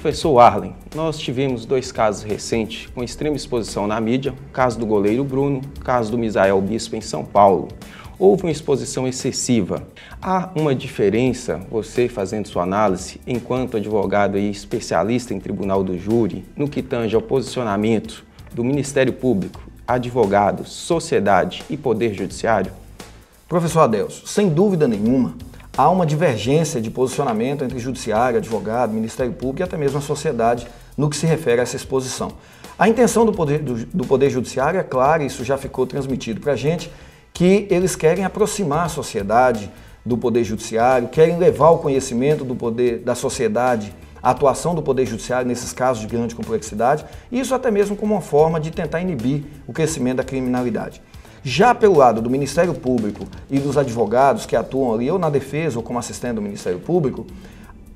Professor Arlen, nós tivemos dois casos recentes com extrema exposição na mídia, o caso do goleiro Bruno, o caso do Misael Bispo em São Paulo. Houve uma exposição excessiva. Há uma diferença, você fazendo sua análise, enquanto advogado e especialista em tribunal do júri, no que tange ao posicionamento do Ministério Público, advogados, sociedade e Poder Judiciário? Professor Adelso, sem dúvida nenhuma, há uma divergência de posicionamento entre judiciário, advogado, Ministério Público e até mesmo a sociedade no que se refere a essa exposição. A intenção do Poder Judiciário é clara, isso já ficou transmitido para a gente, que eles querem aproximar a sociedade do Poder Judiciário, querem levar o conhecimento da sociedade, a atuação do Poder Judiciário nesses casos de grande complexidade, e isso até mesmo como uma forma de tentar inibir o crescimento da criminalidade. Já pelo lado do Ministério Público e dos advogados que atuam ali, ou na defesa ou como assistente do Ministério Público,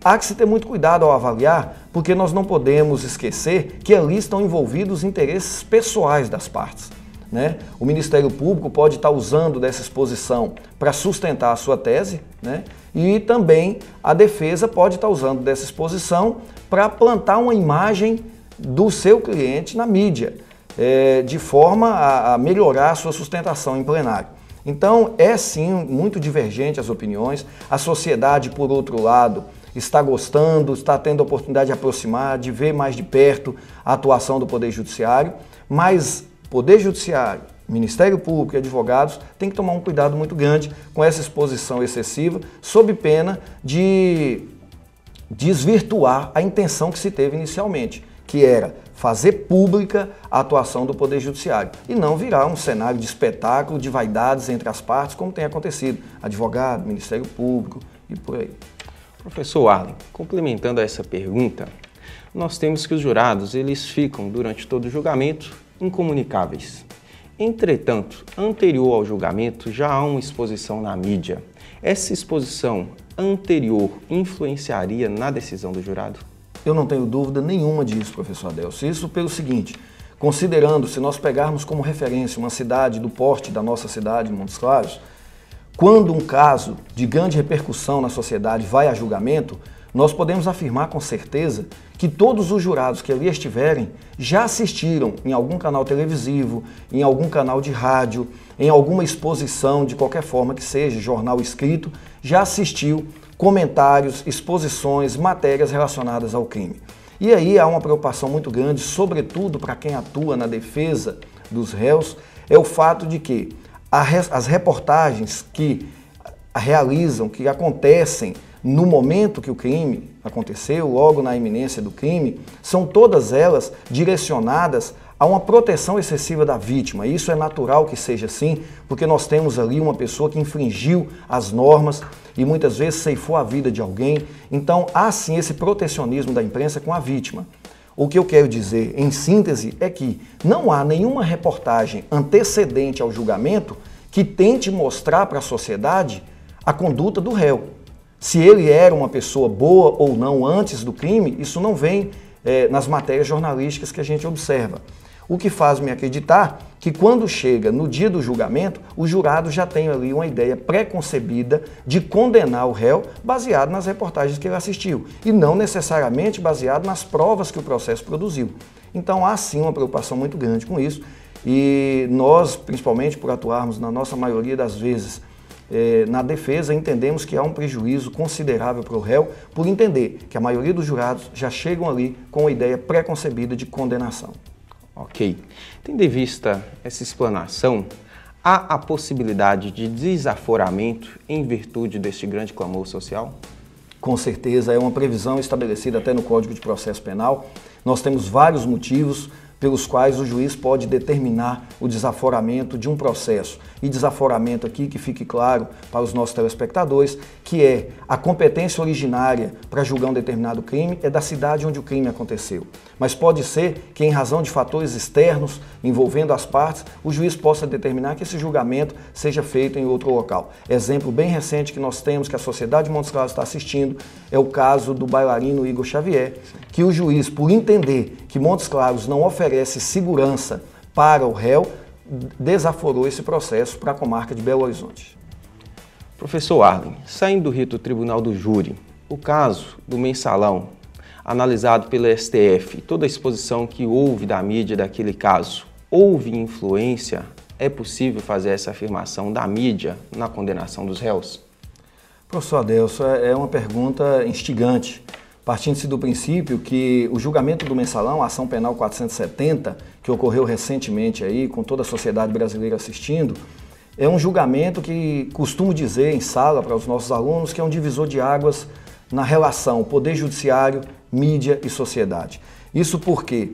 há que se ter muito cuidado ao avaliar, porque nós não podemos esquecer que ali estão envolvidos interesses pessoais das partes. O Ministério Público pode estar usando dessa exposição para sustentar a sua tese, e também a defesa pode estar usando dessa exposição para plantar uma imagem do seu cliente na mídia, de forma a melhorar a sua sustentação em plenário. Então, é sim muito divergente as opiniões. A sociedade, por outro lado, está gostando, está tendo a oportunidade de aproximar, de ver mais de perto a atuação do Poder Judiciário, mas Poder Judiciário, Ministério Público e advogados têm que tomar um cuidado muito grande com essa exposição excessiva, sob pena de desvirtuar a intenção que se teve inicialmente, que era fazer pública a atuação do Poder Judiciário e não virar um cenário de espetáculo, de vaidades entre as partes, como tem acontecido, advogado, Ministério Público e por aí. Professor Arlen, complementando a essa pergunta, nós temos que os jurados eles ficam, durante todo o julgamento, incomunicáveis. Entretanto, anterior ao julgamento, já há uma exposição na mídia. Essa exposição anterior influenciaria na decisão do jurado? Eu não tenho dúvida nenhuma disso, professor Adelso. Isso pelo seguinte, considerando, se nós pegarmos como referência uma cidade do porte da nossa cidade, Montes Claros, quando um caso de grande repercussão na sociedade vai a julgamento, nós podemos afirmar com certeza que todos os jurados que ali estiverem já assistiram em algum canal televisivo, em algum canal de rádio, em alguma exposição, de qualquer forma que seja, jornal escrito, já assistiu comentários, exposições, matérias relacionadas ao crime. E aí há uma preocupação muito grande, sobretudo para quem atua na defesa dos réus, é o fato de que as reportagens que realizam, que acontecem no momento que o crime aconteceu, logo na iminência do crime, são todas elas direcionadas a uma proteção excessiva da vítima. Isso é natural que seja assim, porque nós temos ali uma pessoa que infringiu as normas e muitas vezes ceifou a vida de alguém. Então, há sim esse protecionismo da imprensa com a vítima. O que eu quero dizer, em síntese, é que não há nenhuma reportagem antecedente ao julgamento que tente mostrar para a sociedade a conduta do réu. Se ele era uma pessoa boa ou não antes do crime, isso não vem nas matérias jornalísticas que a gente observa. O que faz-me acreditar que quando chega no dia do julgamento, o jurado já tem ali uma ideia pré-concebida de condenar o réu baseado nas reportagens que ele assistiu e não necessariamente baseado nas provas que o processo produziu. Então há sim uma preocupação muito grande com isso e nós, principalmente por atuarmos na nossa maioria das vezes na defesa, entendemos que há um prejuízo considerável para o réu por entender que a maioria dos jurados já chegam ali com a ideia pré-concebida de condenação. Ok. Tendo em vista essa explanação, há a possibilidade de desaforamento em virtude deste grande clamor social? Com certeza, é uma previsão estabelecida até no Código de Processo Penal. Nós temos vários motivos pelos quais o juiz pode determinar o desaforamento de um processo. E desaforamento aqui, que fique claro para os nossos telespectadores, que é a competência originária para julgar um determinado crime é da cidade onde o crime aconteceu. Mas pode ser que, em razão de fatores externos envolvendo as partes, o juiz possa determinar que esse julgamento seja feito em outro local. Exemplo bem recente que nós temos, que a sociedade de Montes Claros está assistindo, é o caso do bailarino Igor Xavier, que o juiz, por entender que Montes Claros não oferece segurança para o réu, desaforou esse processo para a comarca de Belo Horizonte. Professor Arlen, saindo do rito Tribunal do Júri, o caso do mensalão, analisado pelo STF, toda a exposição que houve da mídia daquele caso, houve influência? É possível fazer essa afirmação da mídia na condenação dos réus? Professor Adelso, é uma pergunta instigante, partindo-se do princípio que o julgamento do Mensalão, a ação penal 470, que ocorreu recentemente aí, com toda a sociedade brasileira assistindo, é um julgamento que costumo dizer em sala para os nossos alunos que é um divisor de águas na relação poder judiciário, mídia e sociedade. Isso porque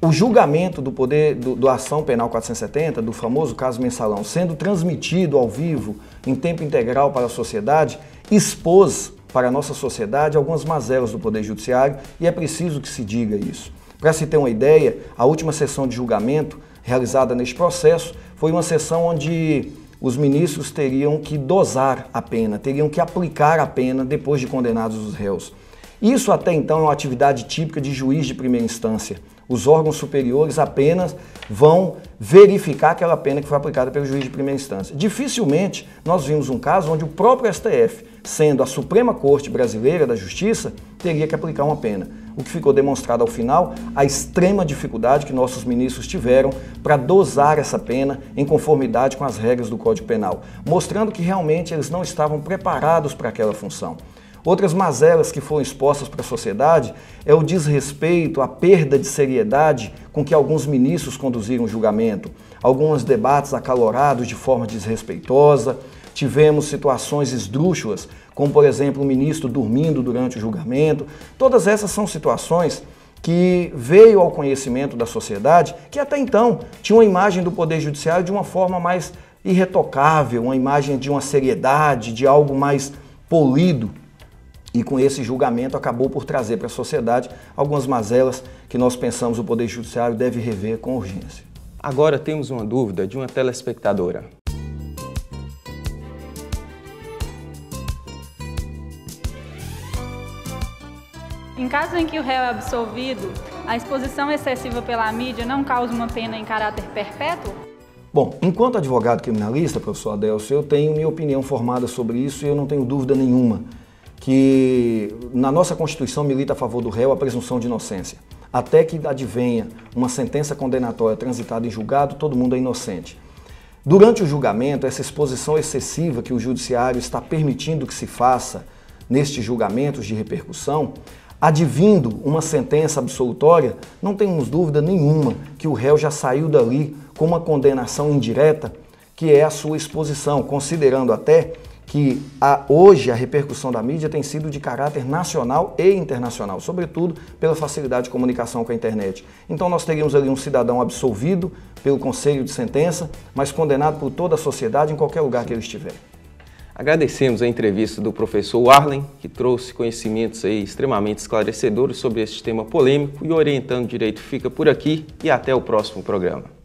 o julgamento do ação penal 470, do famoso caso Mensalão, sendo transmitido ao vivo, em tempo integral para a sociedade, expôs para a nossa sociedade algumas mazelas do Poder Judiciário e é preciso que se diga isso. Para se ter uma ideia, a última sessão de julgamento realizada neste processo foi uma sessão onde os ministros teriam que dosar a pena, teriam que aplicar a pena depois de condenados os réus. Isso até então é uma atividade típica de juiz de primeira instância. Os órgãos superiores apenas vão verificar aquela pena que foi aplicada pelo juiz de primeira instância. Dificilmente nós vimos um caso onde o próprio STF, sendo a Suprema Corte Brasileira da Justiça, teria que aplicar uma pena. O que ficou demonstrado ao final, a extrema dificuldade que nossos ministros tiveram para dosar essa pena em conformidade com as regras do Código Penal, mostrando que realmente eles não estavam preparados para aquela função. Outras mazelas que foram expostas para a sociedade é o desrespeito, a perda de seriedade com que alguns ministros conduziram o julgamento, alguns debates acalorados de forma desrespeitosa, tivemos situações esdrúxulas, como por exemplo o ministro dormindo durante o julgamento. Todas essas são situações que veio ao conhecimento da sociedade, que até então tinha uma imagem do Poder Judiciário de uma forma mais irretocável, uma imagem de uma seriedade, de algo mais polido. E com esse julgamento acabou por trazer para a sociedade algumas mazelas que nós pensamos o Poder Judiciário deve rever com urgência. Agora temos uma dúvida de uma telespectadora. Em caso em que o réu é absolvido, a exposição excessiva pela mídia não causa uma pena em caráter perpétuo? Bom, enquanto advogado criminalista, professor Adelso, eu tenho minha opinião formada sobre isso e eu não tenho dúvida nenhuma que na nossa Constituição milita a favor do réu a presunção de inocência. Até que advenha uma sentença condenatória transitada em julgado, todo mundo é inocente. Durante o julgamento, essa exposição excessiva que o judiciário está permitindo que se faça nestes julgamentos de repercussão, advindo uma sentença absolutória, não temos dúvida nenhuma que o réu já saiu dali com uma condenação indireta, que é a sua exposição, considerando até que hoje a repercussão da mídia tem sido de caráter nacional e internacional, sobretudo pela facilidade de comunicação com a internet. Então nós teríamos ali um cidadão absolvido pelo conselho de sentença, mas condenado por toda a sociedade em qualquer lugar que ele estiver. Agradecemos a entrevista do professor Arlen, que trouxe conhecimentos aí extremamente esclarecedores sobre este tema polêmico, e Orientando Direito fica por aqui e até o próximo programa.